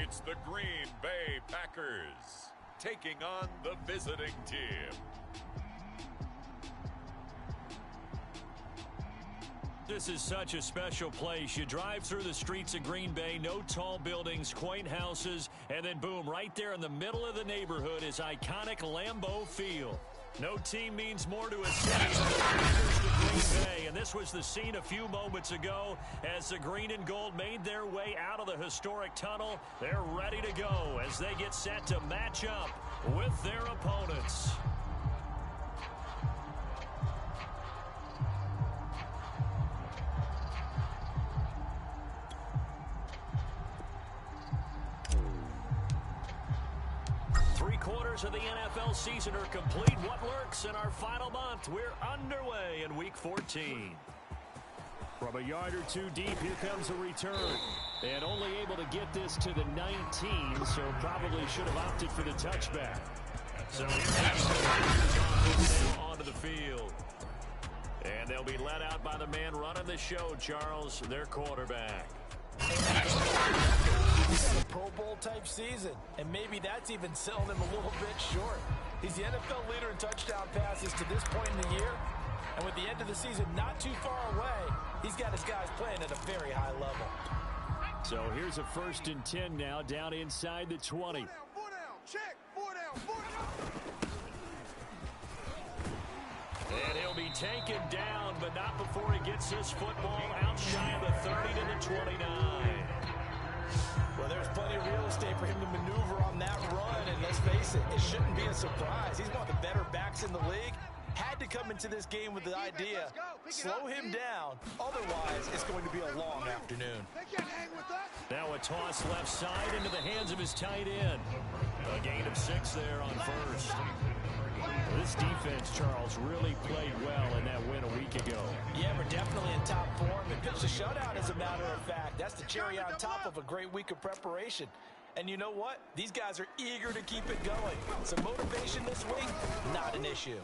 It's the Green Bay Packers taking on the visiting team. This is such a special place. You drive through the streets of Green Bay, no tall buildings, quaint houses, and then boom, right there in the middle of the neighborhood is iconic Lambeau Field. No team means more to a city than the Packers to Green Bay, and this was the scene a few moments ago as the green and gold made their way out of the historic tunnel. They're ready to go as they get set to match up with their opponents. Three-quarters of the NFL season are complete. What lurks in our final month? We're underway in Week 14. From a yard or two deep, here comes a return. And only able to get this to the 19, so probably should have opted for the touchback. So here onto the field. And they'll be let out by the man running the show, Charles, their quarterback. He's had a Pro Bowl type season, and maybe that's even selling him a little bit short. He's the NFL leader in touchdown passes to this point in the year, and with the end of the season not too far away, he's got his guys playing at a very high level. So here's a 1st and 10 now, down inside the 20. 4 down, check, 4 down, 4 down. And he'll be taken down, but not before he gets his football out shy of the 30 to the 29. Well, there's plenty of real estate for him to maneuver on that run, and let's face it, it shouldn't be a surprise. He's one of the better backs in the league. Had to come into this game with the idea, slow him down, otherwise it's going to be a long afternoon. Now a toss left side into the hands of his tight end. A gain of 6 there on first. This defense, Charles, really played well in that win a week ago. Yeah, we're definitely in top form and pitched a shutout, as a matter of fact. That's the cherry on top of a great week of preparation. And you know what? These guys are eager to keep it going. So motivation this week, not an issue.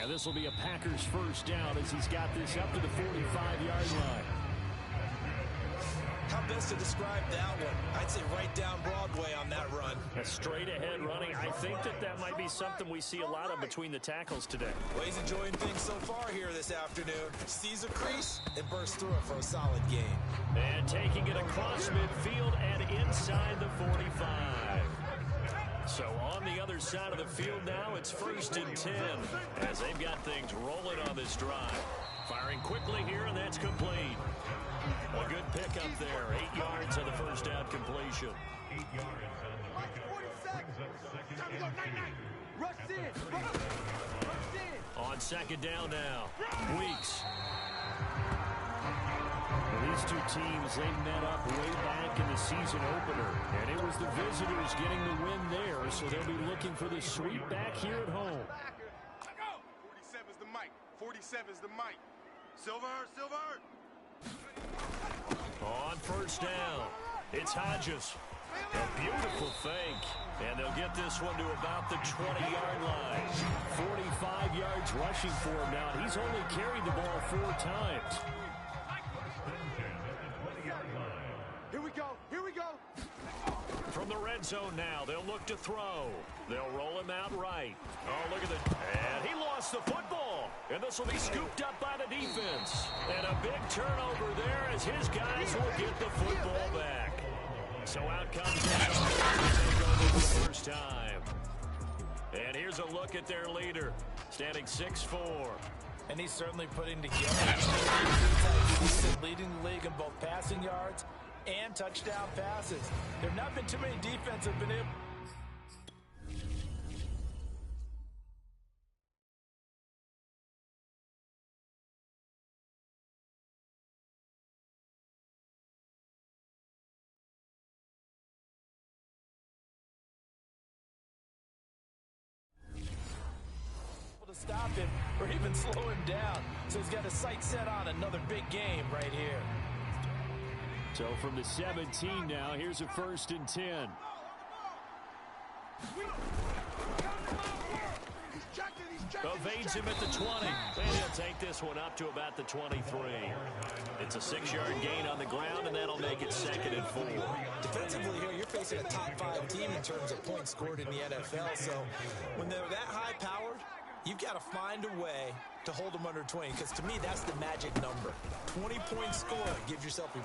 And this will be a Packers first down as he's got this up to the 45-yard line. How best to describe that one? I'd say right down Broadway on that run. A straight-ahead running. I think that might be something we see a lot of between the tackles today. Well, he's enjoying things so far here this afternoon. Sees a crease and bursts through it for a solid game. And taking it across midfield and inside the 45. So on the other side of the field now, it's 1st and 10 as they've got things rolling on this drive. Firing quickly here, and that's complete. A good pickup there. 8 yards on the first down completion. 8 yards. 40 seconds. Time to go, night. Rush in. Rush in. On 2nd down now. Weeks. These two teams, they met up way back in the season opener. And it was the visitors getting the win there, so they'll be looking for the sweep back here at home. 47's the mic. 47's the mic. Silver. On 1st down, it's Hodges. A beautiful fake. And they'll get this one to about the 20-yard line. 45 yards rushing for him now. He's only carried the ball 4 times. Here we go. From the red zone now, they'll look to throw. They'll roll him out right. Oh, look at that. And he lost the football. And this will be scooped up by the defense. And a big turnover there as his guys will get the football back. So out comes the take over for the first time. And here's a look at their leader, standing 6'4". And he's certainly putting together leading the league in both passing yards and touchdown passes. There have not been too many defensive been able. To stop him or even slow him down. So he's got his sights set on another big game right here. So from the 17 now, here's a 1st and 10. Evades him at the 20. And he'll take this one up to about the 23. It's a 6-yard gain on the ground, and that'll make it 2nd and 4. Defensively here, you're facing a top-5 team in terms of points scored in the NFL. So when they're that high-powered, you've got to find a way to hold them under 20, because to me, that's the magic number. 20-point score, you give yourself your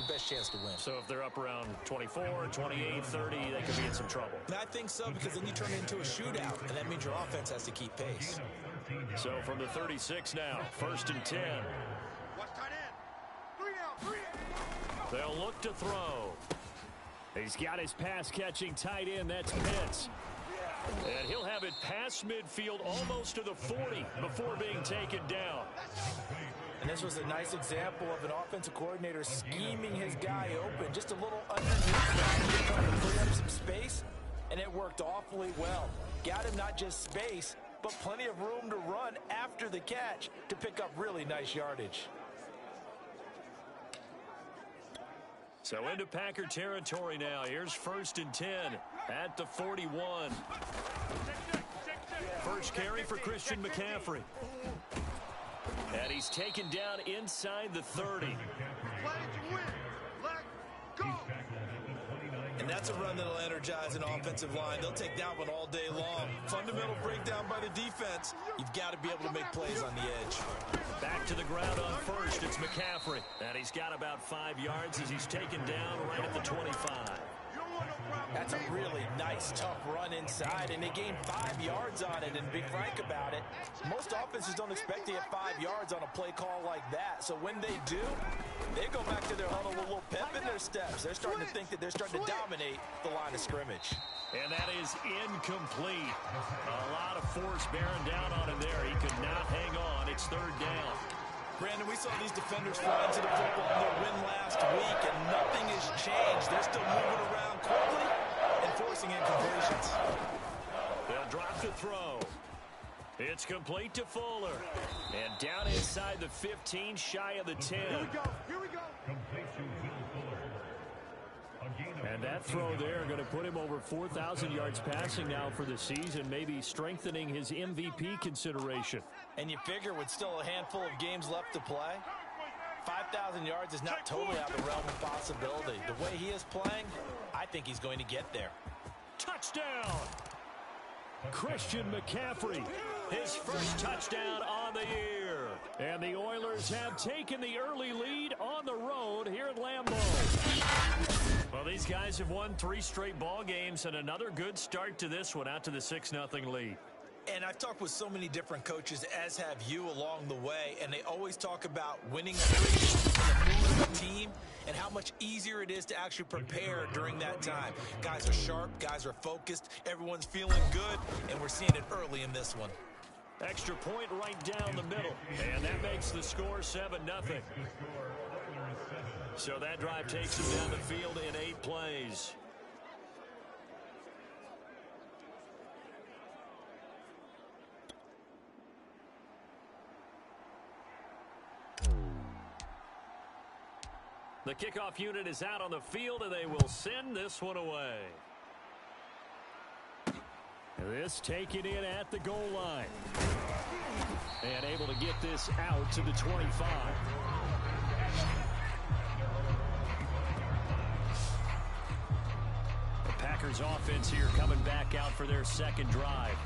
best chance to win. So if they're up around 24, 28, 30, they could be in some trouble. And I think so, because then you turn it into a shootout, and that means your offense has to keep pace. So from the 36 now, 1st and 10. Watch tight end. 3 down. They'll look to throw. He's got his pass-catching tight end. That's Pitts. And he'll have it past midfield almost to the 40 before being taken down. And this was a nice example of an offensive coordinator scheming his guy open. Just a little underneath, trying to free up some space, and it worked awfully well. Got him not just space, but plenty of room to run after the catch to pick up really nice yardage. So into Packer territory now. Here's 1st and 10 at the 41. First carry for Christian McCaffrey. And he's taken down inside the 30. And that's a run that'll energize an offensive line. They'll take that one all day long. Fundamental breakdown by the defense. You've got to be able to make plays on the edge. Back to the ground on first. It's McCaffrey. And he's got about 5 yards as he's taken down right at the 25. That's a really nice, tough run inside, and they gained 5 yards on it. And to be frank about it, most offenses don't expect to get 5 yards on a play call like that. So when they do, they go back to their huddle with a little pep in their steps. They're starting to think that they're starting to dominate the line of scrimmage. And that is incomplete. A lot of force bearing down on him there. He could not hang on. It's 3rd down. Brandon, we saw these defenders fly into the football in their win last week, and nothing has changed. They're still moving around quickly and forcing incompletions. They'll drop the throw. It's complete to Fuller. And down inside the 15, shy of the 10. Here we go. And that throw there going to put him over 4,000 yards passing now for the season, maybe strengthening his MVP consideration. And you figure with still a handful of games left to play, 5,000 yards is not totally out of the realm of possibility. The way he is playing, I think he's going to get there. Touchdown! Christian McCaffrey, his first touchdown on the year. And the Oilers have taken the early lead on the road here at Lambeau. Well, these guys have won 3 straight ball games and another good start to this one out to the 6-0 lead. And I've talked with so many different coaches, as have you along the way, and they always talk about winning streaks and the mood of the team and how much easier it is to actually prepare during that time. Guys are sharp, guys are focused, everyone's feeling good, and we're seeing it early in this one. Extra point right down the middle, and that makes the score 7-0. So that drive takes him down the field in 8 plays. The kickoff unit is out on the field, and they will send this one away. This taken in at the goal line. And able to get this out to the 25. The Packers offense here coming back out for their second drive.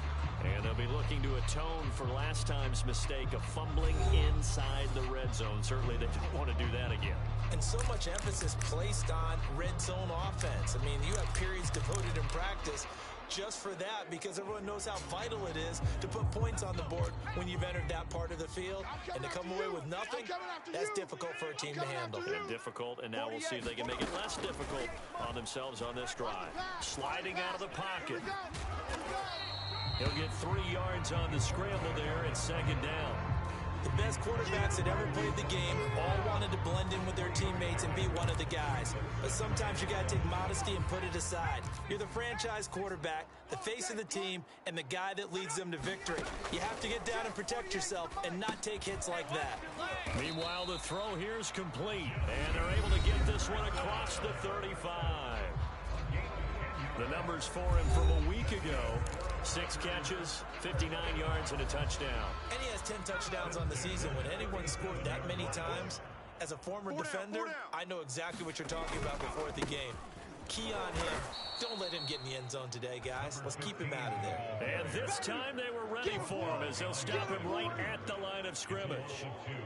And they'll be looking to atone for last time's mistake of fumbling inside the red zone. Certainly they don't want to do that again. And so much emphasis placed on red zone offense. I mean, you have periods devoted in practice just for that, because everyone knows how vital it is to put points on the board when you've entered that part of the field. And to come away with nothing, that's difficult for a team to handle. And difficult, and now we'll see if they can make it less difficult on themselves on this drive. Sliding out of the pocket. He'll get 3 yards on the scramble there at second down. The best quarterbacks that ever played the game all wanted to blend in with their teammates and be one of the guys. But sometimes you got to take modesty and put it aside. You're the franchise quarterback, the face of the team, and the guy that leads them to victory. You have to get down and protect yourself and not take hits like that. Meanwhile, the throw here is complete, and they're able to get this one across the 35. The numbers for him from a week ago: 6 catches, 59 yards, and a touchdown. And he has 10 touchdowns on the season. When anyone scored that many times, as a former defender, I know exactly what you're talking about before the game. Key on him. Don't let him get in the end zone today, guys. Let's keep him out of there. And this time they were ready for him as they'll stop him right at the line of scrimmage.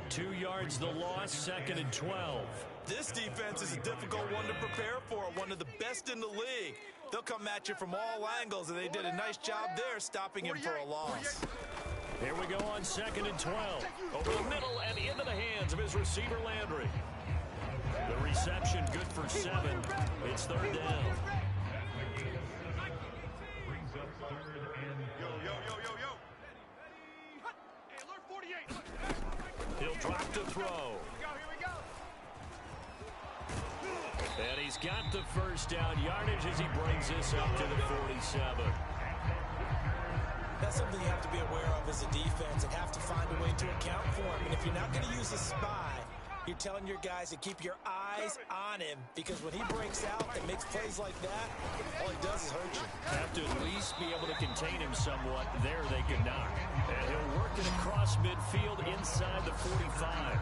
2 yards the loss, 2nd and 12. This defense is a difficult one to prepare for, one of the best in the league. They'll come at you from all angles, and they did a nice job there stopping him for a loss. Here we go on 2nd and 12. Over the middle and into the hands of his receiver, Landry. The reception good for 7. It's 3rd down. He'll drop to throw. And he's got the first down yardage as he brings this up to the 47. That's something you have to be aware of as a defense and have to find a way to account for him. And if you're not going to use a spy, you're telling your guys to keep your eyes on him, because when he breaks out and makes plays like that, all he does is hurt you. Have to at least be able to contain him somewhat. There they could not. And he'll work it across midfield inside the 45.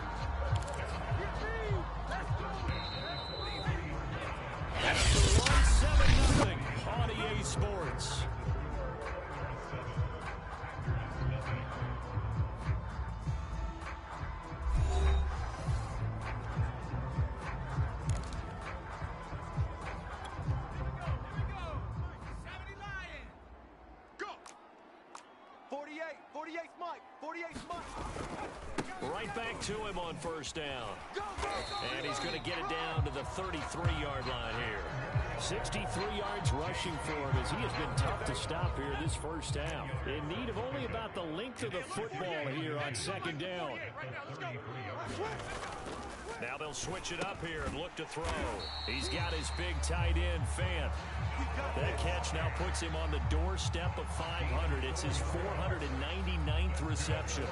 After 1-7-0 on EA Sports. Right back to him on first down. And he's going to get it down to the 33-yard line here. 63 yards rushing for him as he has been tough to stop here this first half. In need of only about the length of the football here on 2nd down. Now they'll switch it up here and look to throw. He's got his big tight end, Fant. That catch now puts him on the doorstep of 500. It's his 499th reception.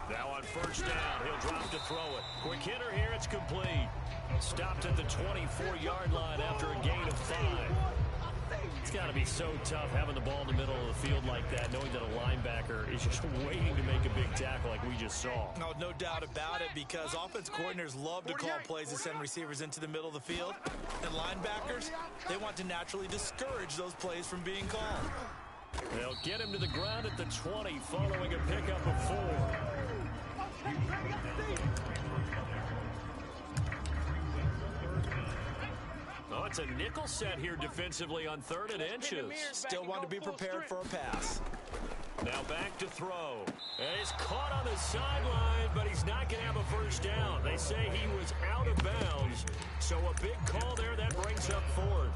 Now on first down, he'll drop to throw it. Quick hitter here, it's complete. Stopped at the 24-yard line after a gain of 5. It's got to be so tough having the ball in the middle of the field like that, knowing that a linebacker is just waiting to make a big tackle like we just saw. No doubt about it, because offense coordinators love to call plays to send receivers into the middle of the field. And linebackers, they want to naturally discourage those plays from being called. They'll get him to the ground at the 20 following a pickup of 4. Oh, it's a nickel set here defensively on 3rd and inches. Still want to be prepared for a pass. Now back to throw. And he's caught on the sideline, but he's not going to have a first down. They say he was out of bounds, so a big call there that brings up 4th.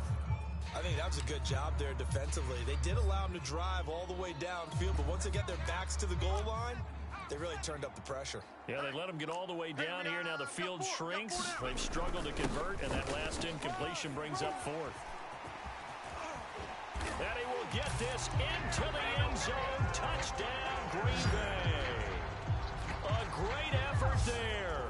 I think that was a good job there defensively. They did allow him to drive all the way downfield, but once they got their backs to the goal line, they really turned up the pressure. Yeah, they let him get all the way down here. Now the field shrinks. They've struggled to convert, and that last incompletion brings up 4th. And he will get this into the end zone. Touchdown, Green Bay. A great effort there.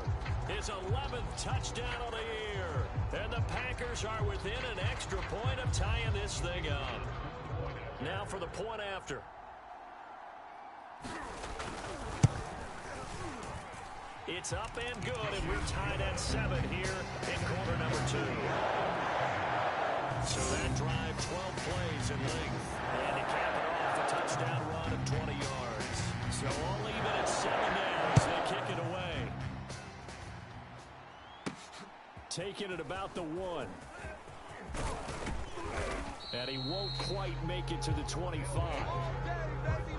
His 11th touchdown of the year. And the Packers are within an extra point of tying this thing up. Now for the point after. It's up and good, and we're tied at 7 here in quarter number 2. So that drive, 12 plays in length. And to cap it off, a touchdown run of 20 yards. So all even at 7 now as they kick it away. Taking it about the 1. And he won't quite make it to the 25.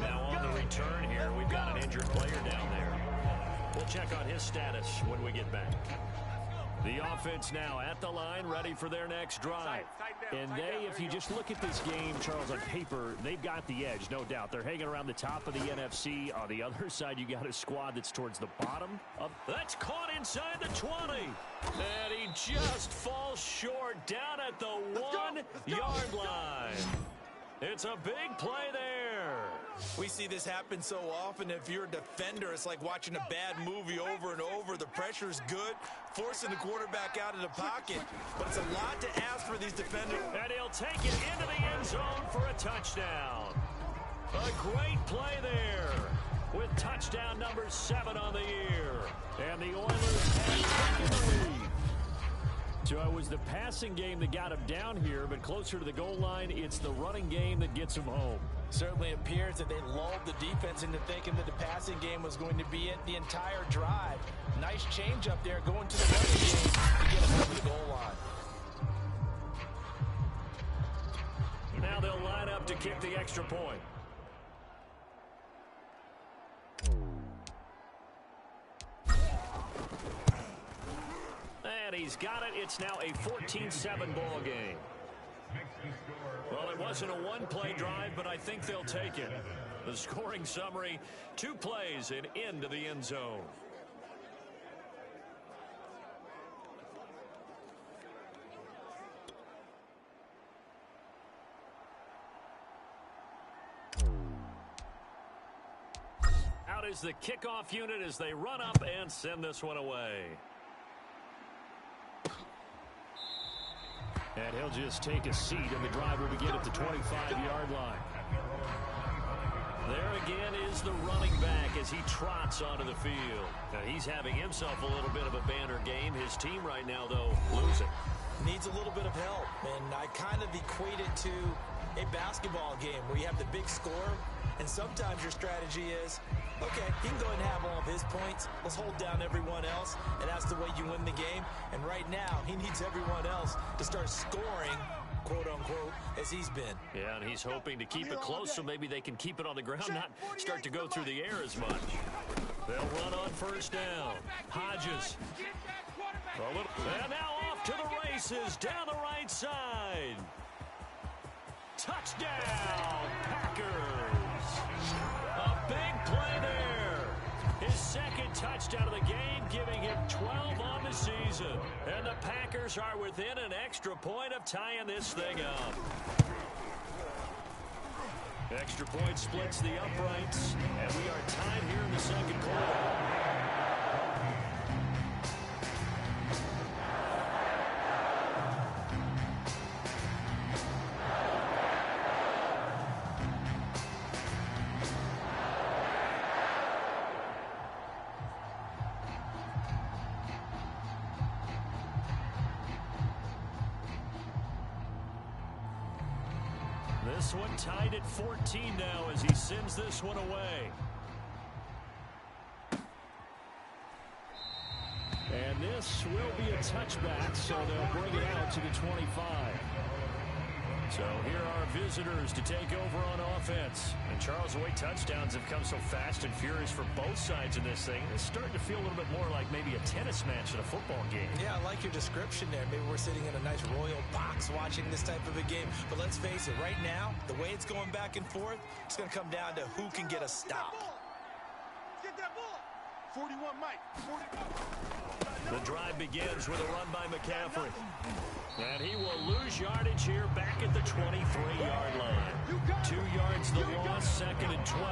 Now on the return here, we've got an injured player down there. We'll check on his status when we get back. The offense now at the line, ready for their next drive. And they, if you just look at this game, Charles, on paper, they've got the edge, no doubt. They're hanging around the top of the NFC. On the other side, you got a squad that's towards the bottom. That's caught inside the 20. And he just falls short down at the 1-yard line. It's a big play there. We see this happen so often. If you're a defender, it's like watching a bad movie over and over. The pressure's good, forcing the quarterback out of the pocket. But it's a lot to ask for these defenders. And he'll take it into the end zone for a touchdown. A great play there with touchdown number 7 on the year. And the Oilers have taken the lead. So it was the passing game that got him down here, but closer to the goal line, it's the running game that gets him home. Certainly appears that they lulled the defense into thinking that the passing game was going to be it the entire drive. Nice change up there going to the running game to get him over the goal line. Now they'll line up to kick the extra point. And he's got it. It's now a 14-7 ball game. Well, it wasn't a one-play drive, but I think they'll take it. The scoring summary, 2 plays and into the end zone. Out is the kickoff unit as they run up and send this one away. And he'll just take a seat, and the drive will begin at the 25-yard line. There again is the running back as he trots onto the field. Now, he's having himself a little bit of a banner game. His team right now, though, losing. Needs a little bit of help, and I kind of equate it to a basketball game where you have the big score, and sometimes your strategy is, okay, he can go ahead and have all of his points. Let's hold down everyone else, and that's the way you win the game. And right now, he needs everyone else to start scoring, quote-unquote, as he's been. Yeah, and he's hoping to keep it close so maybe they can keep it on the ground, not start to go through the air as much. They'll run on first down. Hodges. And now off to the races down the right side. Touchdown, Packers. A big play there. His second touchdown of the game, giving him 12 on the season. And the Packers are within an extra point of tying this thing up. Extra point splits the uprights, and we are tied here in the second quarter. This one tied at 14 now as he sends this one away. And this will be a touchback, so they'll bring it out to the 25. So here are visitors to take over on offense. And Charles, the way touchdowns have come so fast and furious for both sides in this thing, it's starting to feel a little bit more like maybe a tennis match in a football game. Yeah, I like your description there. Maybe we're sitting in a nice royal box watching this type of a game. But let's face it, right now, the way it's going back and forth, it's going to come down to who can get a stop. Get that ball. 41, Mike. 41. The drive begins with a run by McCaffrey. And he will lose yardage here back at the 23-yard line. 2 yards the loss, second and 12.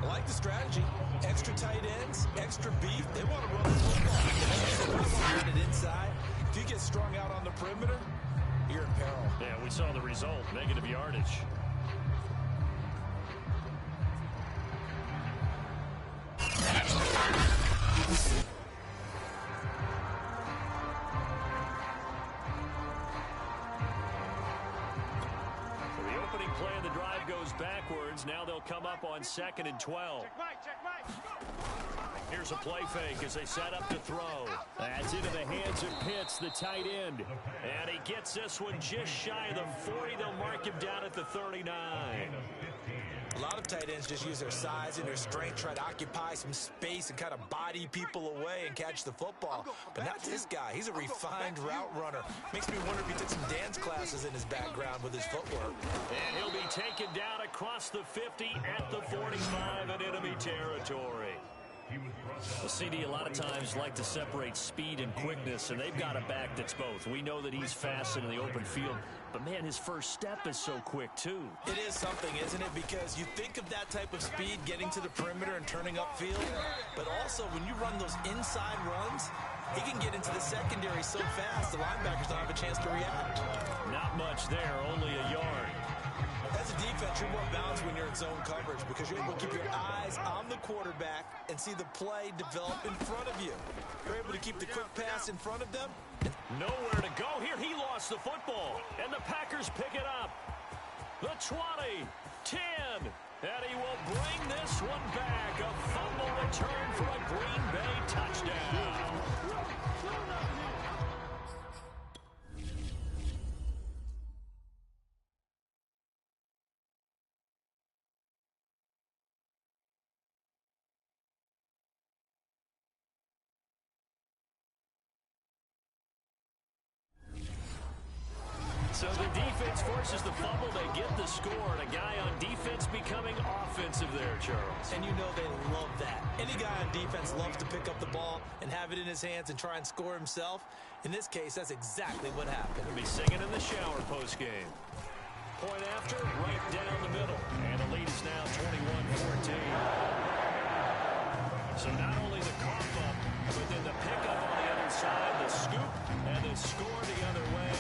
I like the strategy. Extra tight ends, extra beef. They want to run the football. Get it inside. If you get strung out on the perimeter, you're in peril. Yeah, we saw the result, negative yardage. Backwards. Now they'll come up on second and 12. Here's a play fake as they set up to throw. That's into the hands of Pitts, the tight end. And he gets this one just shy of the 40. They'll mark him down at the 39. A lot of tight ends just use their size and their strength, try to occupy some space and kind of body people away and catch the football. But not this guy. He's a refined route runner. Makes me wonder if he took some dance classes in his background with his footwork. And he'll be taken down across the 50 at the 45 in enemy territory. Well, CD, a lot of times like to separate speed and quickness, and they've got a back that's both. We know that he's fast in the open field, but, man, his first step is so quick, too. It is something, isn't it? Because you think of that type of speed getting to the perimeter and turning upfield, but also when you run those inside runs, he can get into the secondary so fast the linebackers don't have a chance to react. Not much there, only a yard. As a defense, you're more balanced when you're in zone coverage because you're able to keep your eyes on the quarterback and see the play develop in front of you. You're able to keep the quick pass in front of them. Nowhere to go here. He lost the football, and the Packers pick it up. The 20, 10, and he will bring this one back. A fumble return for a Green Bay touchdown. So the defense forces the fumble. They get the score, and a guy on defense becoming offensive there, Charles. And you know they love that. Any guy on defense loves to pick up the ball and have it in his hands and try and score himself. In this case, that's exactly what happened. He'll be singing in the shower post-game. Point after, right down the middle. And the lead is now 21-14. So not only the cough up, but then the pickup on the other side, the scoop, and the score the other way.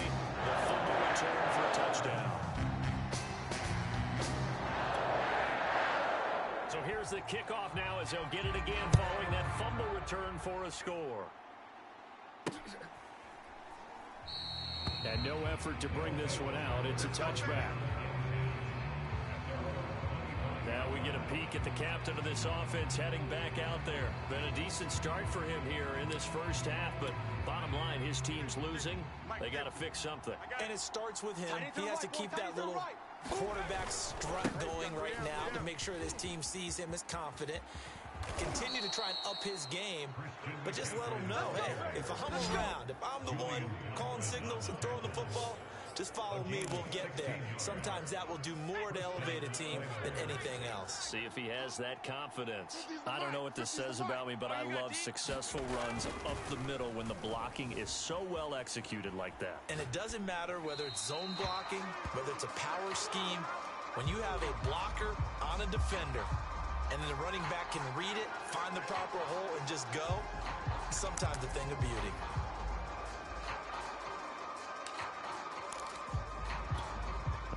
The fumble return for a touchdown. So here's the kickoff now as they'll get it again following that fumble return for a score. And no effort to bring this one out. It's a touchback. Now we get a peek at the captain of this offense heading back out there. Been a decent start for him here in this first half, but bottom line, his team's losing. They got to fix something. And it starts with him. He has to keep that little quarterback strut going right now to make sure that his team sees him as confident. Continue to try and up his game, but just let him know, hey, if I'm around, if I'm the one calling signals and throwing the football, just follow me, we'll get there. Sometimes that will do more to elevate a team than anything else. See if he has that confidence. I don't know what this says about me, but I love successful runs up the middle when the blocking is so well executed like that. And it doesn't matter whether it's zone blocking, whether it's a power scheme. When you have a blocker on a defender, and then the running back can read it, find the proper hole, and just go, sometimes a thing of beauty.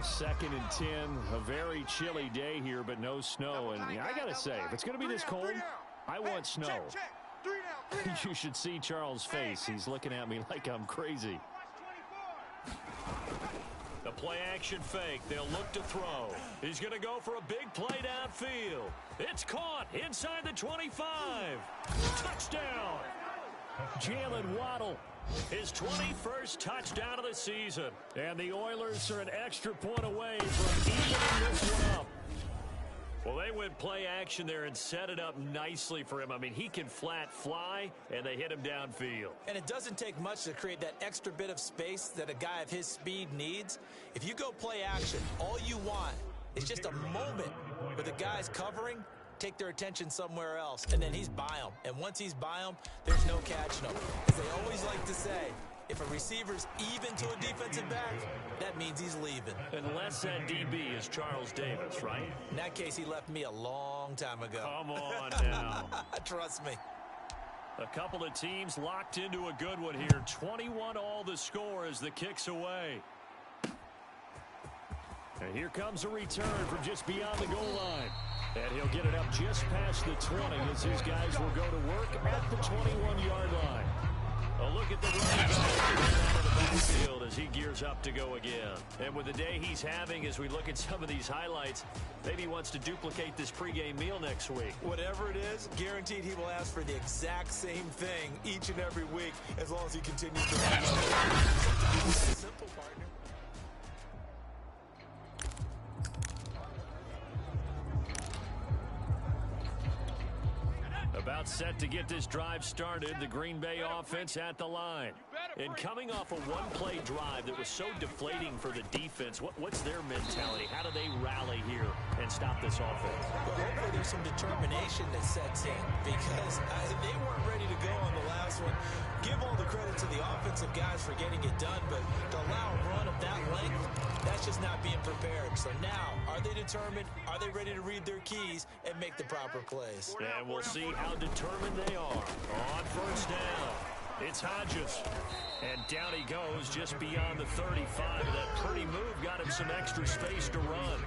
Second and 10, a very chilly day here, but no snow. And I got to say, if it's going to be this cold, I want snow. You should see Charles' face. He's looking at me like I'm crazy. The play action fake. They'll look to throw. He's going to go for a big play downfield. It's caught inside the 25. Touchdown. Jalen Waddle. His 21st touchdown of the season. And the Oilers are an extra point away from evening this one up. Well, they went play action there and set it up nicely for him. I mean, he can flat fly, and they hit him downfield. And it doesn't take much to create that extra bit of space that a guy of his speed needs. If you go play action, all you want is just a moment where the guy's covering, take their attention somewhere else, and then he's by him. And once he's by him, there's no catching him. As they always like to say, if a receiver's even to a defensive back, that means he's leaving. Unless that DB is Charles Davis, right? In that case, he left me a long time ago. Come on now. Trust me. A couple of teams locked into a good one here. 21 all the score as the kick's away. And here comes a return from just beyond the goal line. And he'll get it up just past the 20 as his guys will go to work at the 21-yard line. A look at the running back out of the backfield as he gears up to go again. And with the day he's having, as we look at some of these highlights, maybe he wants to duplicate this pregame meal next week. Whatever it is, guaranteed he will ask for the exact same thing each and every week as long as he continues to run. Simple, partner. About set to get this drive started. The Green Bay offense at the line. And coming off a one-play drive that was so deflating for the defense, what's their mentality? How do they rally here and stop this offense? Well, hopefully there's some determination that sets in because they weren't ready to go on the last one. Give all the credit to the offensive guys for getting it done, but to allow a run of that length, that's just not being prepared. So now, are they determined? Are they ready to read their keys and make the proper plays? And we'll see how determined they are on first down. It's Hodges. And down he goes just beyond the 35. That pretty move got him some extra space to run.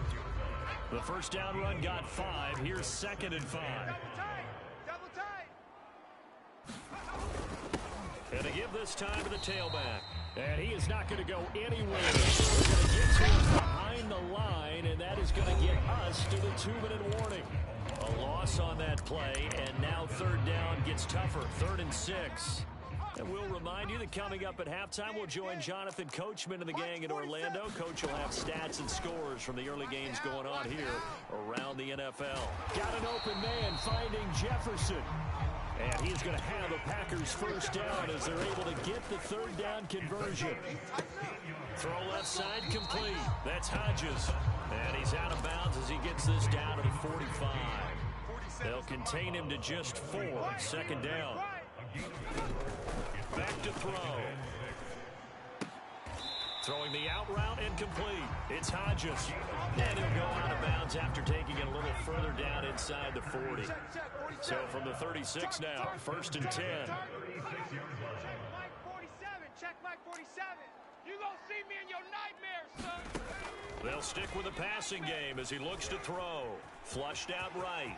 The first down run got 5. Here's 2nd and 5. Double tight. And to give this time to the tailback. And he is not going to go anywhere. We're going to get to him behind the line, and that is going to get us to the 2-minute warning. A loss on that play, and now 3rd down gets tougher. 3rd and 6. And we'll remind you that coming up at halftime, we'll join Jonathan Coachman and the gang in Orlando. Coach will have stats and scores from the early games going on here around the NFL. Got an open man finding Jefferson. And he's going to have a Packers first down as they're able to get the 3rd down conversion. Throw left side complete. That's Hodges. And he's out of bounds as he gets this down to the 45. They'll contain him to just 4. 2nd down. Back to throw. Throwing the out route incomplete. It's Hodges. And he'll go out of bounds after taking it a little further down inside the 40. So from the 36 now, 1st and 10. Mike 47. Check Mike 47. You gonna see me in your nightmares, son. They'll stick with the passing game as he looks to throw. Flushed out right.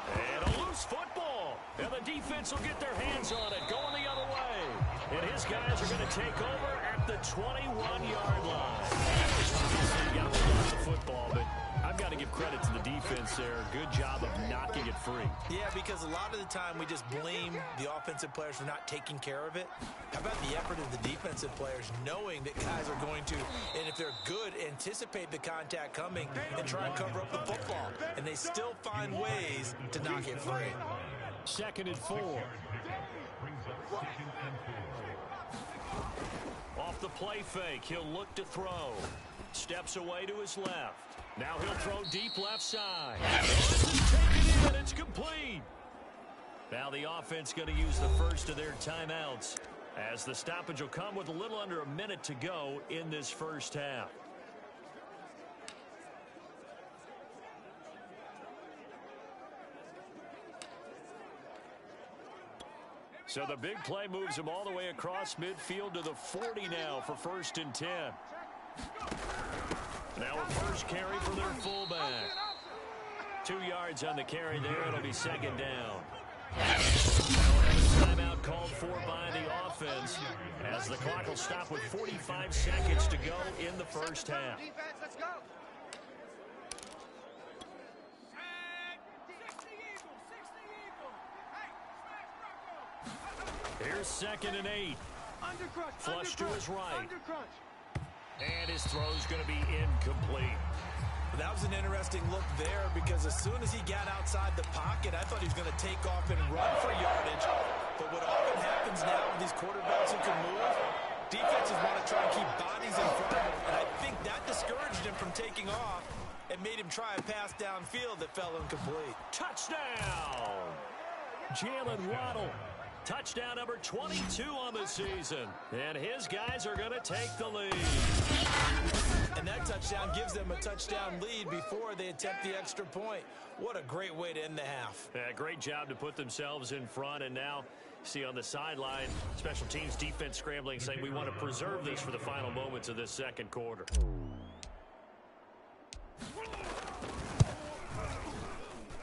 And a loose football. And the defense will get their hands on it, going the other way. And his guys are going to take over at the 21-yard line. Obviously, you got to stop the football, but I've got to give credit to the defense there. Good job of knocking it free. Yeah, because a lot of the time we just blame the offensive players for not taking care of it. How about the effort of the defensive players knowing that guys are going to, and if they're good, anticipate the contact coming and try and cover up the football. And they still find ways to knock it free. 2nd and 4. Off the play fake, he'll look to throw. Steps away to his left. Now he'll throw deep left side. Taken in, it's complete. Now the offense going to use the first of their timeouts as the stoppage will come with a little under a minute to go in this first half. So the big play moves him all the way across midfield to the 40 now for 1st and 10. Now a first carry for their fullback. 2 yards on the carry there. It'll be 2nd down. Timeout called for by the offense as the clock will stop with 45 seconds to go in the first half. Defense, let's go. Here's 2nd and 8. Flush to his right. And his throw's going to be incomplete. That was an interesting look there because as soon as he got outside the pocket, I thought he was going to take off and run for yardage. But what often happens now with these quarterbacks who can move, defenses want to try and keep bodies in front of him. And I think that discouraged him from taking off and made him try a pass downfield that fell incomplete. Touchdown! Jalen Waddle. Touchdown number 22 on the season. And his guys are going to take the lead. And that touchdown gives them a touchdown lead before they attempt the extra point. What a great way to end the half. Yeah, great job to put themselves in front. And now, see on the sideline, special teams defense scrambling, saying we want to preserve this for the final moments of this second quarter.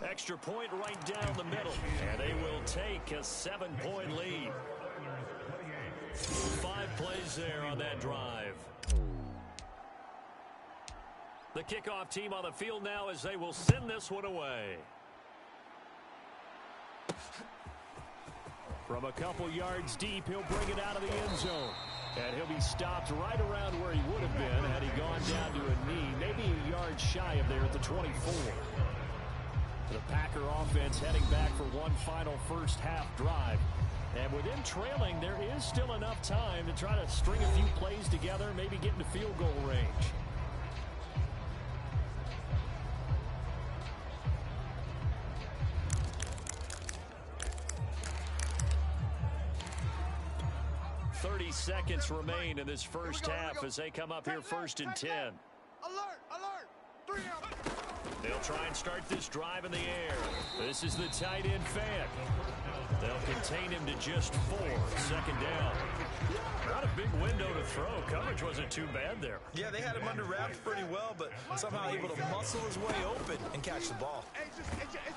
Extra point right down the middle. And they will take a 7-point lead. 5 plays there on that drive. The kickoff team on the field now as they will send this one away. From a couple yards deep, he'll bring it out of the end zone. And he'll be stopped right around where he would have been had he gone down to a knee, maybe a yard shy of there at the 24. The Packer offense heading back for one final first half drive. And with them trailing, there is still enough time to try to string a few plays together, maybe get into field goal range. Seconds remain in this first half as they come up here first and 10. Alert! Alert! 3 out. They'll try and start this drive in the air. This is the tight end Fant. They'll contain him to just 4. Second down. Not a big window to throw. Coverage wasn't too bad there. Yeah, they had him under wraps pretty well, but somehow able to muscle his way open and catch the ball. It's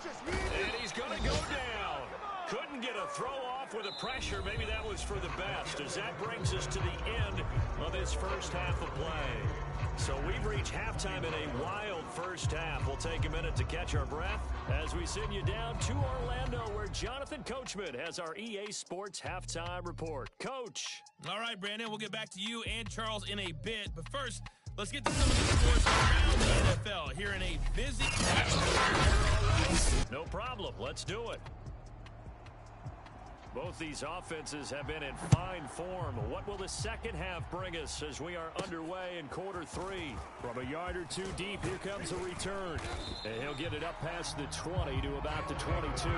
just me. And he's going to go down. Couldn't get a throw off with the pressure. Maybe that was for the best, as that brings us to the end of this first half of play. So we've reached halftime in a wild first half. We'll take a minute to catch our breath as we send you down to Orlando, where Jonathan Coachman has our EA Sports halftime report. Coach. All right, Brandon, we'll get back to you and Charles in a bit. But first, let's get to some of the sports around the NFL here in a busy... No problem. Let's do it. Both these offenses have been in fine form. What will the second half bring us as we are underway in quarter 3? From a yard or two deep, here comes a return. And he'll get it up past the 20 to about the 22.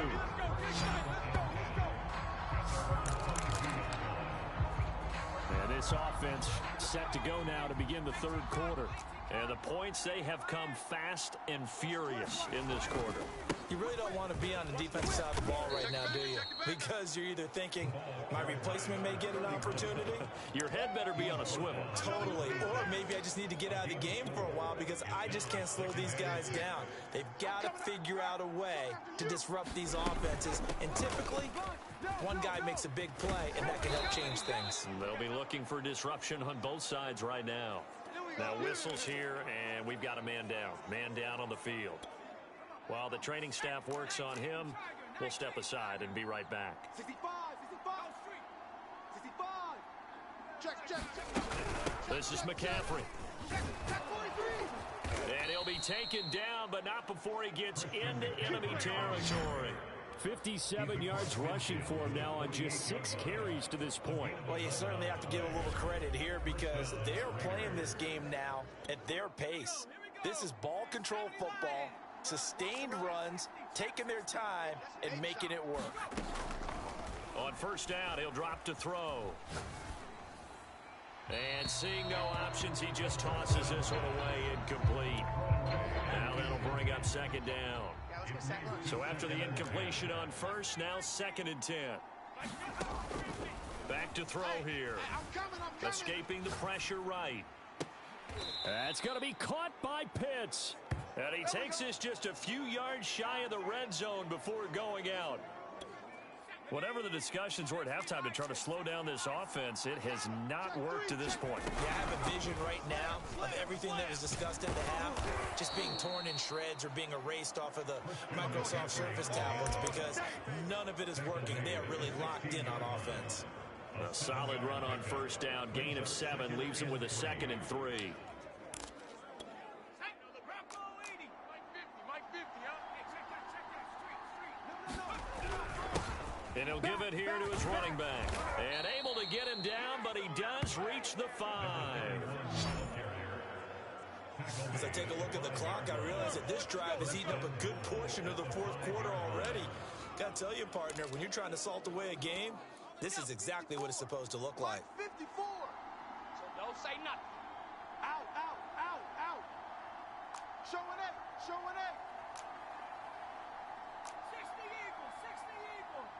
And this offense set to go now to begin the third quarter. And the points, they have come fast and furious in this quarter. You really don't want to be on the defensive side of the ball right now, do you? Because you're either thinking, my replacement may get an opportunity. Your head better be on a swivel. Totally. Or maybe I just need to get out of the game for a while because I just can't slow these guys down. They've got to figure out a way to disrupt these offenses. And typically, one guy makes a big play, and that can help change things. They'll be looking for disruption on both sides right now. Now whistles here, and we've got a man down. Man down on the field. While the training staff works on him, we'll step aside and be right back. 65, 65. Check. This is McCaffrey. Check 43. And he'll be taken down, but not before he gets into enemy territory. 57 yards rushing for him now on just 6 carries to this point. Well, you certainly have to give a little credit here because they're playing this game now at their pace. This is ball control football, sustained runs, taking their time, and making it work. On first down, he'll drop to throw. And seeing no options, he just tosses this one away incomplete. Now that'll bring up second down. So after the incompletion on first, now second and 10. Back to throw here. Escaping the pressure right. That's going to be caught by Pitts. And he takes this just a few yards shy of the red zone before going out. Whatever the discussions were at halftime to try to slow down this offense, it has not worked to this point. Yeah, I have a vision right now of everything that was discussed at the half just being torn in shreds or being erased off of the Microsoft Surface tablets because none of it is working. They are really locked in on offense. A solid run on first down. Gain of 7 leaves him with a second and 3. And he'll give it here to his running back. And able to get him down, but he does reach the 5. As I take a look at the clock, I realize that this drive has eaten up a good portion of the fourth quarter already. Got to tell you, partner, when you're trying to salt away a game, this is exactly what it's supposed to look like. 54. So don't say nothing. Out. Showing 8. 60 Eagles.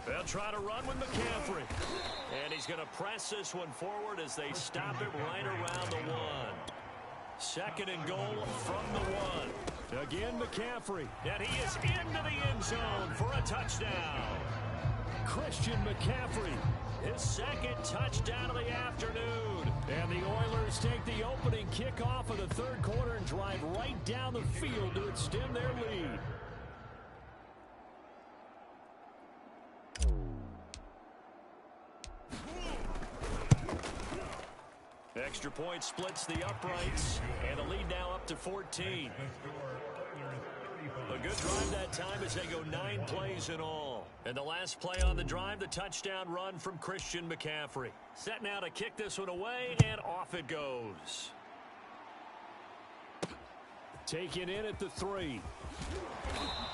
They'll try to run with McCaffrey. And he's going to press this one forward as they stop it right around the 1. Second and goal from the 1. Again, McCaffrey. And he is into the end zone for a touchdown. Christian McCaffrey, his second touchdown of the afternoon. And the Oilers take the opening kickoff of the third quarter and drive right down the field to extend their lead. Extra point splits the uprights, and the lead now up to 14. A good drive that time as they go 9 plays in all. And the last play on the drive, the touchdown run from Christian McCaffrey. Set now to kick this one away, and off it goes. Taken in at the 3.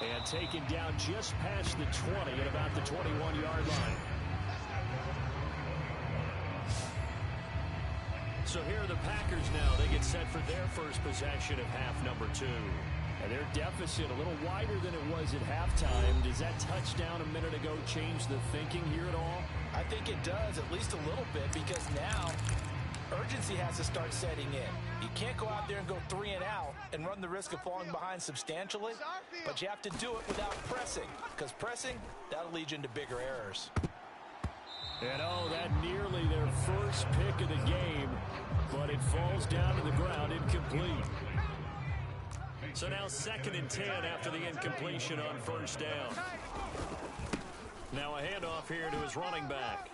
And taken down just past the 20 at about the 21-yard line. So here are the Packers now. They get set for their first possession of half number 2. And their deficit a little wider than it was at halftime. Does that touchdown a minute ago change the thinking here at all? I think it does, at least a little bit, because now urgency has to start setting in. You can't go out there and go 3 and out and run the risk of falling behind substantially, but you have to do it without pressing, because pressing, that'll lead you into bigger errors. And oh, that nearly their first pick of the game, but it falls down to the ground incomplete. So now 2nd and 10 after the incompletion on first down. Now a handoff here to his running back.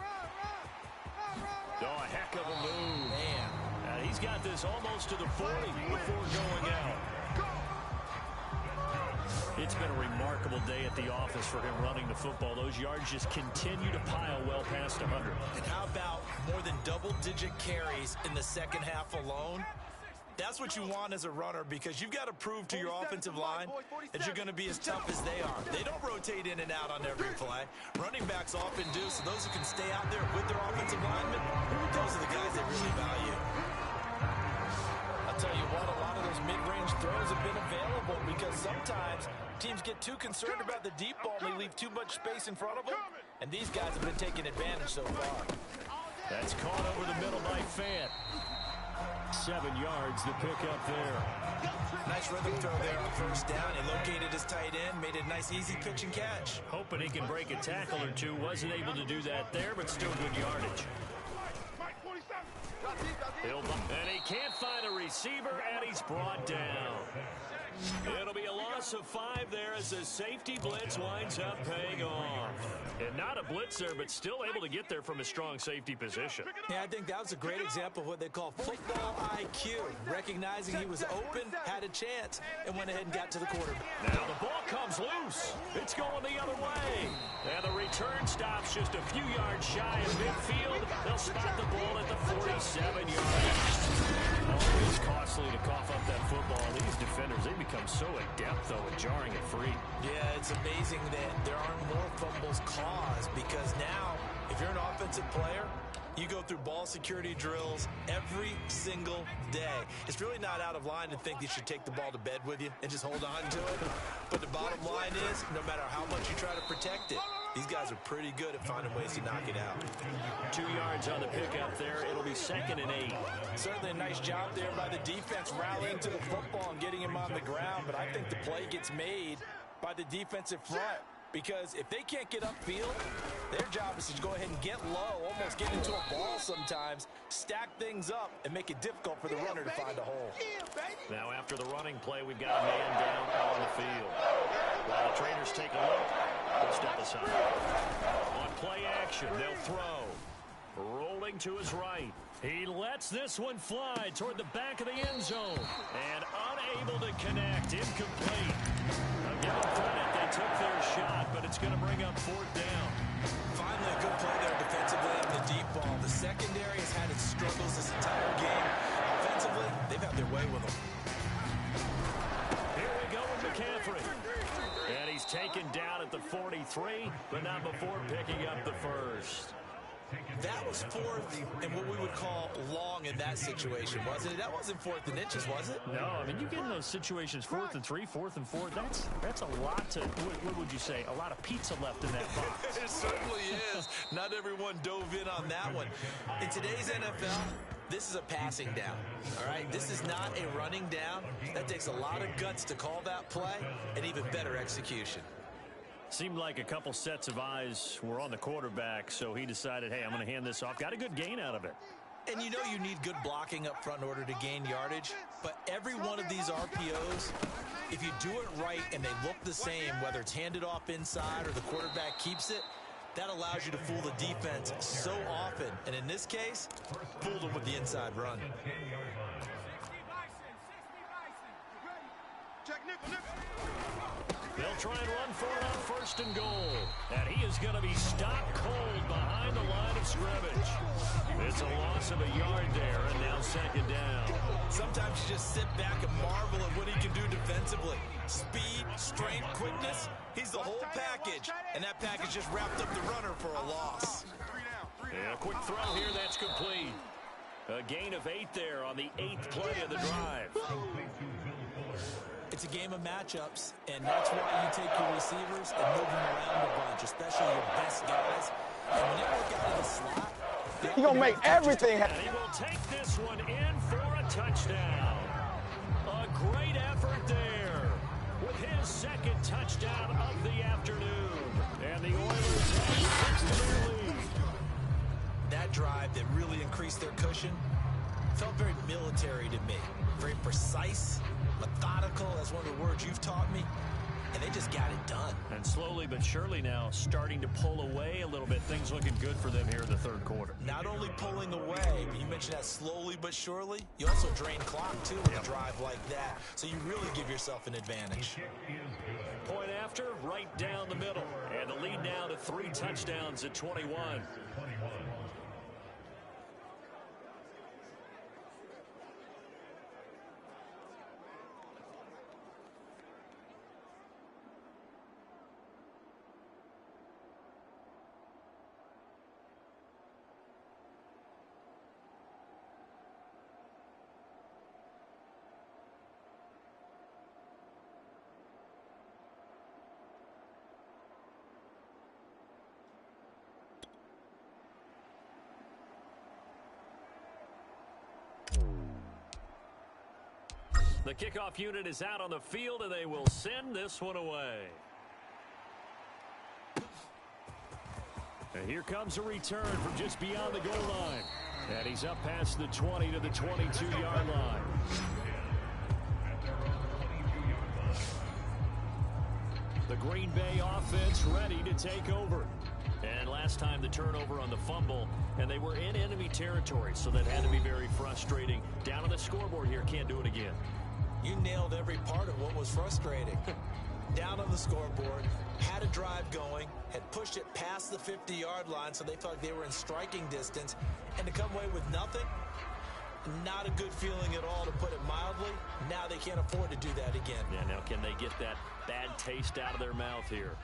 Oh, a heck of a move. Man, he's got this almost to the 40 before going out. It's been a remarkable day at the office for him running the football. Those yards just continue to pile well past 100. And how about more than double-digit carries in the second half alone? That's what you want as a runner, because you've got to prove to your offensive line that you're going to be as tough as they are. They don't rotate in and out on every play. Running backs often do, so those who can stay out there with their offensive linemen, those are the guys they really value. I'll tell you what, a lot of those mid-range throws have been available because sometimes teams get too concerned about the deep ball and they leave too much space in front of them, and these guys have been taking advantage so far. That's caught over the middle by Fant. 7 yards the pick up there. Nice rhythm throw there on first down. He located his tight end, made it a nice easy pitch and catch. Hoping he can break a tackle or two. Wasn't able to do that there, but still good yardage. And he can't find a receiver, and he's brought down. It'll be a loss of 5 there as the safety blitz winds up paying off. And not a blitzer, but still able to get there from a strong safety position. Yeah, I think that was a great example of what they call football IQ. Recognizing he was open, had a chance, and went ahead and got to the quarterback. Now the ball comes loose. It's going the other way. And the return stops just a few yards shy of midfield. They'll spot the ball at the 47-yard line. Always costly to cough up that football. These defenders, they become so adept, though, at jarring it free. Yeah, it's amazing that there aren't more fumbles caused, because now, if you're an offensive player, you go through ball security drills every single day. It's really not out of line to think you should take the ball to bed with you and just hold on to it. But the bottom line is, no matter how much you try to protect it, these guys are pretty good at finding ways to knock it out. 2 yards on the pickup there. It'll be 2nd and 8. Certainly a nice job there by the defense rallying to the football and getting him on the ground. But I think the play gets made by the defensive front, because if they can't get upfield, their job is to go ahead and get low, almost get into a ball sometimes, stack things up, and make it difficult for the runner to find a hole. Now after the running play, we've got a man down on the field. While the trainers take a look, they'll step aside. On play action, they'll throw. Rolling to his right. He lets this one fly toward the back of the end zone. And unable to connect. Incomplete. I'll give them credit. They took their shot, but it's going to bring up 4th down. Finally, a good play there defensively on the deep ball. The secondary has had its struggles this entire game. Offensively, they've had their way with them. Here we go with McCaffrey. And he's taken down at the 43, but not before picking up the first. That was 4th and what we would call long in that situation, wasn't it? That wasn't 4th and inches, was it? No, I mean, you get in those situations 4th and 3, 4th and 4. That's a lot to, what would you say, a lot of pizza left in that box. It certainly is. Not everyone dove in on that one. In today's NFL, this is a passing down, all right? This is not a running down. That takes a lot of guts to call that play, and even better execution. Seemed like a couple sets of eyes were on the quarterback, so he decided, hey, I'm going to hand this off. Got a good gain out of it. And you know you need good blocking up front in order to gain yardage, but every one of these RPOs, if you do it right and they look the same, whether it's handed off inside or the quarterback keeps it, That allows you to fool the defense so often. And in this case, fooled them with the inside run. They'll try and run for it on 1st and goal. And he is going to be stopped cold behind the line of scrimmage. It's a loss of a yard there, and now 2nd down. Sometimes you just sit back and marvel at what he can do defensively. Speed, strength, quickness. He's the whole package. And that package just wrapped up the runner for a loss. And a quick throw here, that's complete. A gain of 8 there on the 8th play of the drive. It's a game of matchups, and that's why you take your receivers and move them around a bunch, especially your best guys. And when they work out of the slot, he's going to make everything happen. And he will take this one in for a touchdown. A great effort there with his 2nd touchdown of the afternoon. And the Oilers have 6 to their lead. That drive that really increased their cushion felt very military to me. Very precise, methodical, that's one of the words you've taught me, and they just got it done. And slowly but surely now starting to pull away a little bit. Things looking good for them here in the 3rd quarter. Not only pulling away, but you mentioned that slowly but surely. You also drain clock, too, with a drive like that. So you really give yourself an advantage. Point after, right down the middle. And the lead now to 3 touchdowns at 21. The kickoff unit is out on the field, and they will send this one away. And here comes a return from just beyond the goal line. And he's up past the 20 to the 22-yard line. The Green Bay offense ready to take over. And last time the turnover on the fumble, and they were in enemy territory, so that had to be very frustrating. Down on the scoreboard here, can't do it again. You nailed every part of what was frustrating. Down on the scoreboard, had a drive going, had pushed it past the 50-yard line, so they felt like they were in striking distance, and to come away with nothing, not a good feeling at all, to put it mildly. Now they can't afford to do that again. Yeah, now can they get that bad taste out of their mouth here?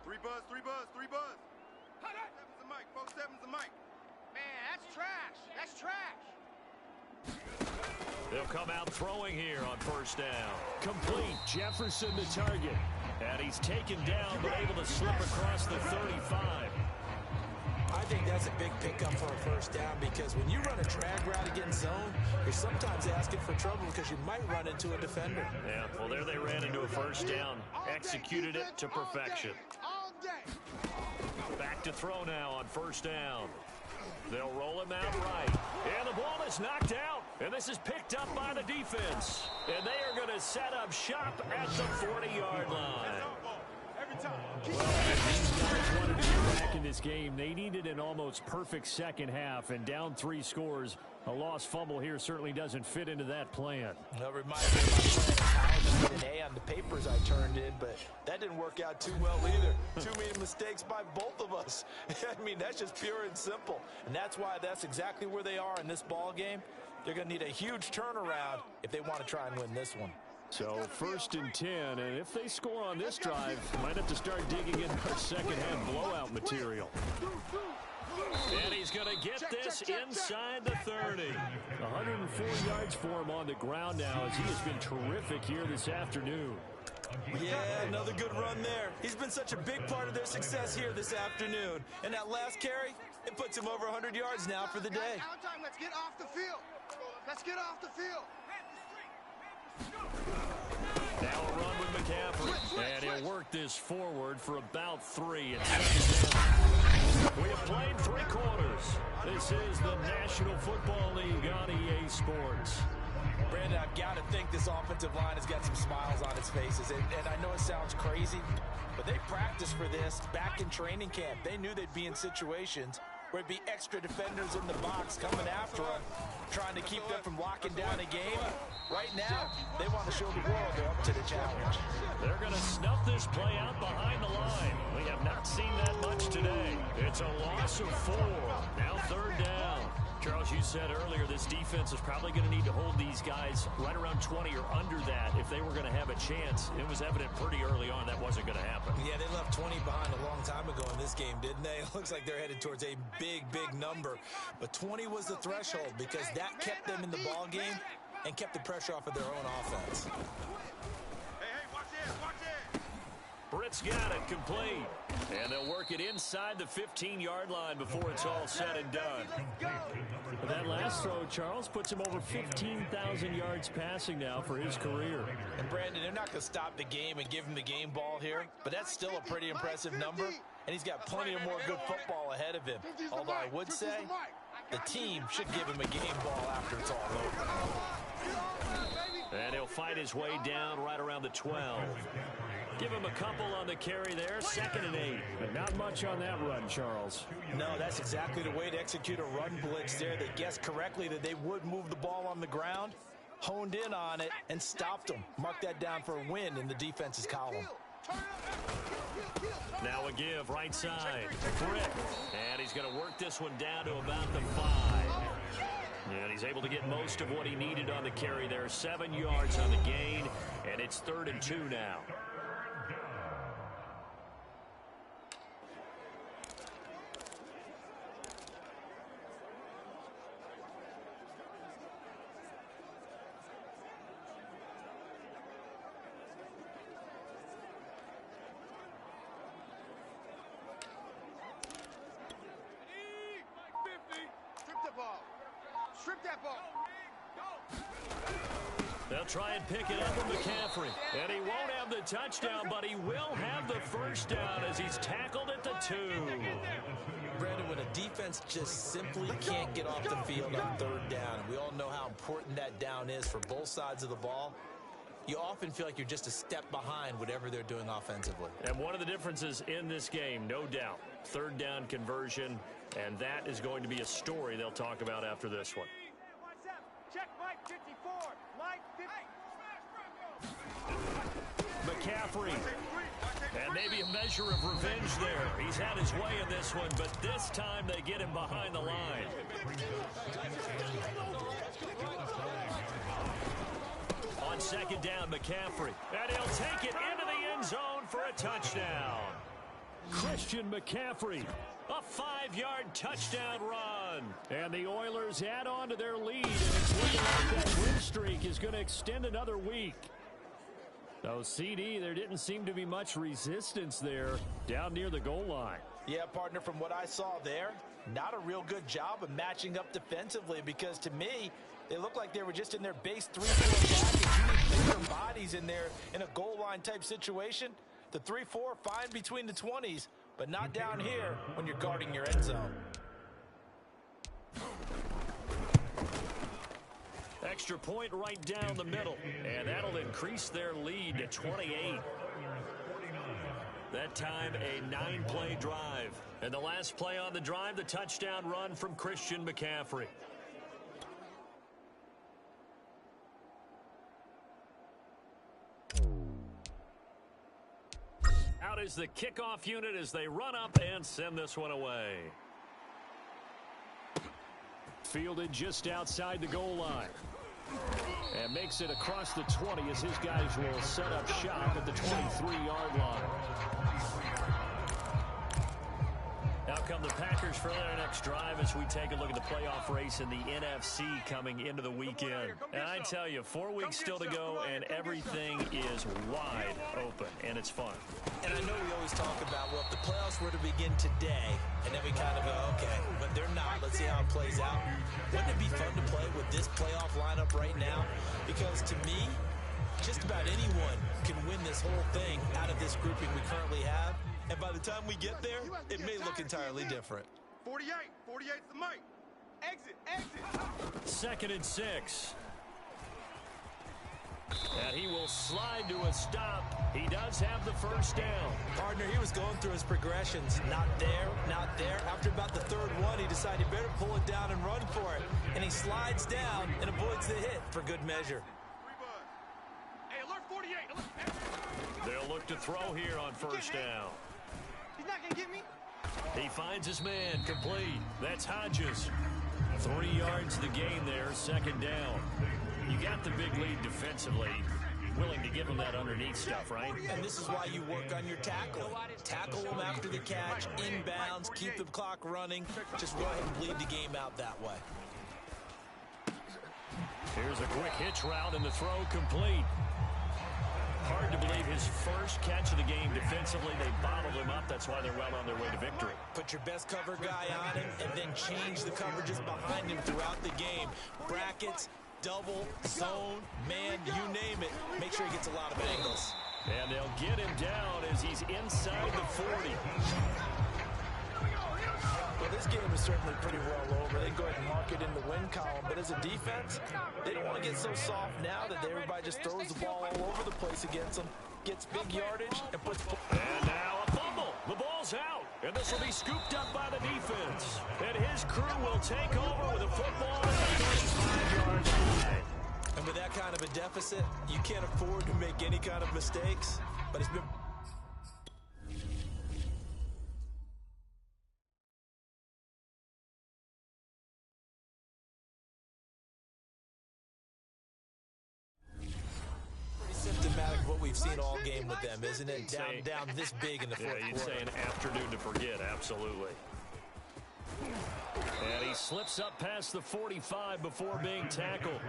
3 buzz, 3 buzz, 3 buzz. 4-7's the mic, 4-7's the mic. Man, that's trash. That's trash. They'll come out throwing here on 1st down. Complete. Jefferson the target. And he's taken down, but able to slip across the 35. I think that's a big pickup for a 1st down, because when you run a drag route against zone, you're sometimes asking for trouble because you might run into a defender. Yeah, well, there they ran into a 1st down. Executed it to perfection. Back to throw now on 1st down. They'll roll him out right. And the ball is knocked out. And this is picked up by the defense. And they are going to set up shop at the 40-yard line. Well, these guys wanted to get back in this game. They needed an almost perfect 2nd half. And down 3 scores. A lost fumble here certainly doesn't fit into that plan. That reminds me of my plan of an A on the papers I turned in, but that didn't work out too well either. Too many mistakes by both of us. I mean, that's just pure and simple. And that's why that's exactly where they are in this ball game. They're going to need a huge turnaround if they want to try and win this one. So 1st and 10, and if they score on this drive, might have to start digging in our 2nd half blowout material. And he's going to get this inside the 30. 104 yards for him on the ground now, as he has been terrific here this afternoon. Yeah, another good run there. He's been such a big part of their success here this afternoon. And that last carry, it puts him over 100 yards now for the day. Time, let's get off the field. Let's get off the field. Now a run with McCaffrey. And he'll work this forward for about 3. We have played 3 quarters. This is the National Football League on EA Sports. Brandon, I've got to think this offensive line has got some smiles on its faces. And I know it sounds crazy, but they practiced for this back in training camp. They knew they'd be in situations where it'd be extra defenders in the box coming after them, trying to keep them from locking down a game. Right now, they want to show the world they're up to the challenge. They're going to snuff this play out behind the line. We have not seen that much today. It's a loss of 4. Now 3rd down. Charles, you said earlier this defense is probably going to need to hold these guys right around 20 or under that if they were going to have a chance. It was evident pretty early on that wasn't going to happen. Yeah, they left 20 behind a long time ago in this game, didn't they? It looks like they're headed towards a big, big number. But 20 was the threshold because that kept them in the ball game and kept the pressure off of their own offense. Hey, watch it. Britt's got it complete. And they'll work it inside the 15-yard line before it's all said and done. But that last throw, Charles, puts him over 15,000 yards passing now for his career. And Brandon, they're not going to stop the game and give him the game ball here, but that's still a pretty impressive number, and he's got plenty of more good football ahead of him. Although I would say the team should give him a game ball after it's all over. And he'll fight his way down right around the 12. Give him a couple on the carry there, 2nd and 8. But not much on that run, Charles. No, that's exactly the way to execute a run blitz there. They guessed correctly that they would move the ball on the ground, honed in on it, and stopped them. Mark that down for a win in the defense's column. Now a give right side. Britt. And he's going to work this one down to about the 5. And he's able to get most of what he needed on the carry there. 7 yards on the gain, and it's 3rd and 2 now. Strip that ball. They'll try and pick it up with McCaffrey. And he won't have the touchdown, but he will have the first down as he's tackled at the 2. Brandon, when a defense just simply can't get off the field on 3rd down, and we all know how important that down is for both sides of the ball, you often feel like you're just a step behind whatever they're doing offensively. And one of the differences in this game, no doubt, 3rd down conversion, and that is going to be a story they'll talk about after this one. Check Mike 54. Mike 50. McCaffrey. And maybe a measure of revenge there. He's had his way in this one, but this time they get him behind the line. On 2nd down, McCaffrey. And he'll take it into the end zone for a touchdown. Christian McCaffrey. A 5-yard touchdown run. And the Oilers add on to their lead, and it's looking like that win streak is going to extend another week. So, CD, there didn't seem to be much resistance there down near the goal line. Yeah, partner, from what I saw there, not a real good job of matching up defensively because, to me, they looked like they were just in their base 3-4 package. You need bigger bodies in there in a goal line type situation. The 3-4, fine between the 20s, but not down here when you're guarding your end zone. Extra point right down the middle, and that'll increase their lead to 28. That time, a 9-play drive. And the last play on the drive, the touchdown run from Christian McCaffrey. Out is the kickoff unit as they run up and send this one away. Fielded just outside the goal line. And makes it across the 20 as his guys will set up shop at the 23-yard line. Out come the Packers for their next drive as we take a look at the playoff race in the NFC coming into the weekend. And I tell you, 4 weeks still to go, and everything is wide open, and it's fun. And I know we always talk about, well, if the playoffs were to begin today, and then we kind of go, okay, but they're not. Let's see how it plays out. Wouldn't it be fun to play with this playoff lineup right now? Because to me, just about anyone can win this whole thing out of this grouping we currently have. And by the time we get there, it may look entirely different. 48's the mic. Exit. 2nd and 6. And he will slide to a stop. He does have the first down. Partner, he was going through his progressions. Not there, not there. After about the third one, he decided he better pull it down and run for it. And he slides down and avoids the hit for good measure. Hey, alert 48. They'll look to throw here on first down. He's not going to get me. He finds his man complete. That's Hodges. 3 yards to the gain there, second down. You got the big lead defensively. Willing to give him that underneath stuff, right? And this is why you work on your tackling. Tackle them after the catch, inbounds, keep the clock running. Just go ahead and bleed the game out that way. Here's a quick hitch route and the throw complete. Hard to believe his first catch of the game defensively. They bottled him up. That's why they're well on their way to victory. Put your best cover guy on him and then change the coverages behind him throughout the game. Brackets, double, zone, man, you name it. Make sure he gets a lot of angles. And they'll get him down as he's inside the 40. Well, this game is certainly pretty well over. They go ahead and mark it in the win column. But as a defense, they don't want to get so soft now that everybody just throws the ball all over the place against them, gets big yardage, and puts... And now a fumble. The ball's out. And this will be scooped up by the defense. And his crew will take over with a football at the 35-yard line. And with that kind of a deficit, you can't afford to make any kind of mistakes. But it's been... symptomatic of what we've seen all game with them, isn't it? Down this big in the fourth quarter. You'd say an afternoon to forget, absolutely. And he slips up past the 45 before being tackled.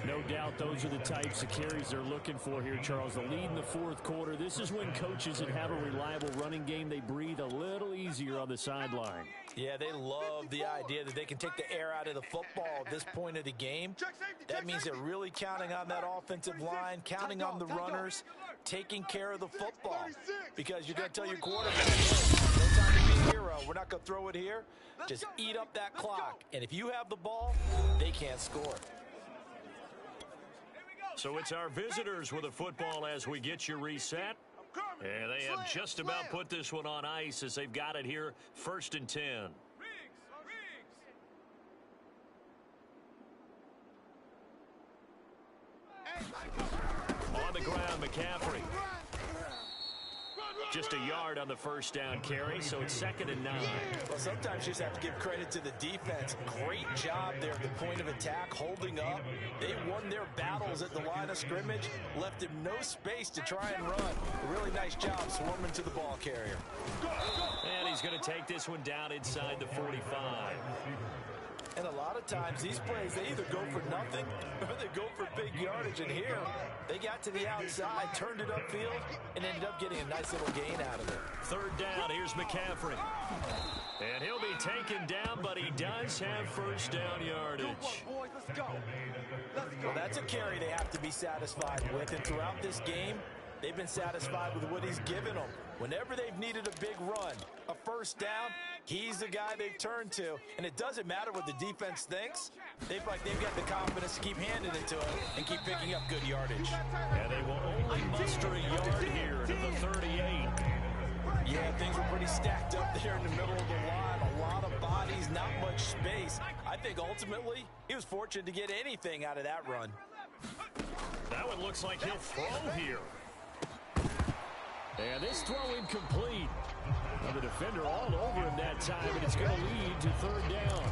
No doubt those are the types of carries they're looking for here, Charles. The lead in the fourth quarter. This is when coaches that have a reliable running game, they breathe a little easier on the sideline. Yeah, they love the idea that they can take the air out of the football at this point of the game. That means they're really counting on that offensive line, counting on the runners, taking care of the football. Because you're going to tell your quarterback, hey, no time to be a hero. We're not going to throw it here. Just eat up that clock. And if you have the ball, they can't score. So it's our visitors with a football as we get you reset. And they have just about put this one on ice as they've got it here, 1st and 10. On the ground, McCaffrey. Just a yard on the first down carry, so it's 2nd and 9. Well, sometimes you just have to give credit to the defense. Great job there at the point of attack, holding up. They won their battles at the line of scrimmage, left him no space to try and run. A really nice job swarming to the ball carrier. And he's going to take this one down inside the 45. And a lot of times, these plays, they either go for nothing or they go for big yardage. And here, they got to the outside, turned it upfield, and ended up getting a nice little gain out of it. 3rd down, here's McCaffrey. And he'll be taken down, but he does have first down yardage. Well, that's a carry they have to be satisfied with. And throughout this game, they've been satisfied with what he's given them. Whenever they've needed a big run, a first down, he's the guy they've turned to. And it doesn't matter what the defense thinks. They've got the confidence to keep handing it to him and keep picking up good yardage. And they will only muster a yard here to the 38. Yeah, things were pretty stacked up there in the middle of the line. A lot of bodies, not much space. I think ultimately he was fortunate to get anything out of that run. That one looks like he'll throw here. And this throw incomplete. Now the defender all over him that time, and it's going to lead to 3rd down.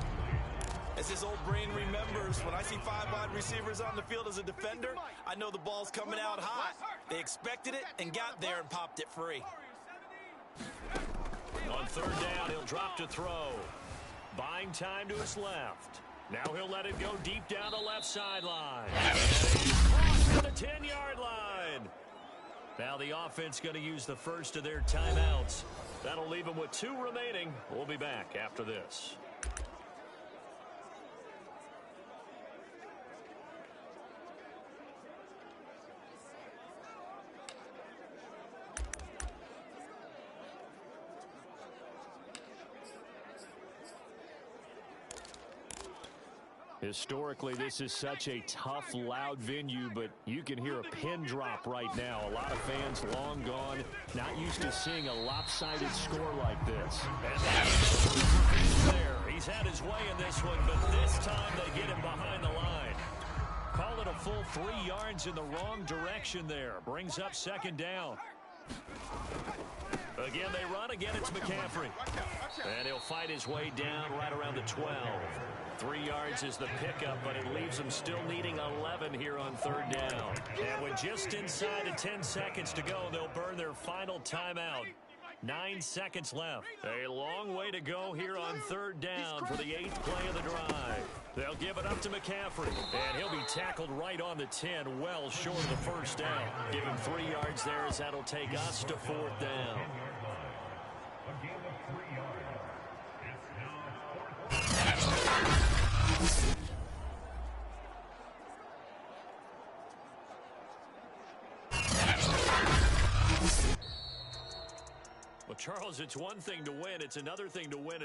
As this old brain remembers, when I see 5 wide receivers on the field as a defender, I know the ball's coming out hot. They expected it and got there and popped it free. On 3rd down, he'll drop to throw. Buying time to his left. Now he'll let it go deep down the left sideline. And he's crossed the 10-yard line. Now the offense going to use the first of their timeouts. That'll leave them with 2 remaining. We'll be back after this. Historically, this is such a tough, loud venue, but you can hear a pin drop right now. A lot of fans long gone, not used to seeing a lopsided score like this. And that's there. He's had his way in this one, but this time they get him behind the line. Call it a full 3 yards in the wrong direction there. Brings up second down. Again, they run. Again, it's McCaffrey. And he'll fight his way down right around the 12. 3 yards is the pickup, but it leaves them still needing 11 here on third down. And with just inside of 10 seconds to go, they'll burn their final timeout. 9 seconds left. A long way to go here on third down for the 8th play of the drive. They'll give it up to McCaffrey, and he'll be tackled right on the 10, well short of the first down. Give him 3 yards there as that'll take us to fourth down. Well, Charles, it's one thing to win. It's another thing to win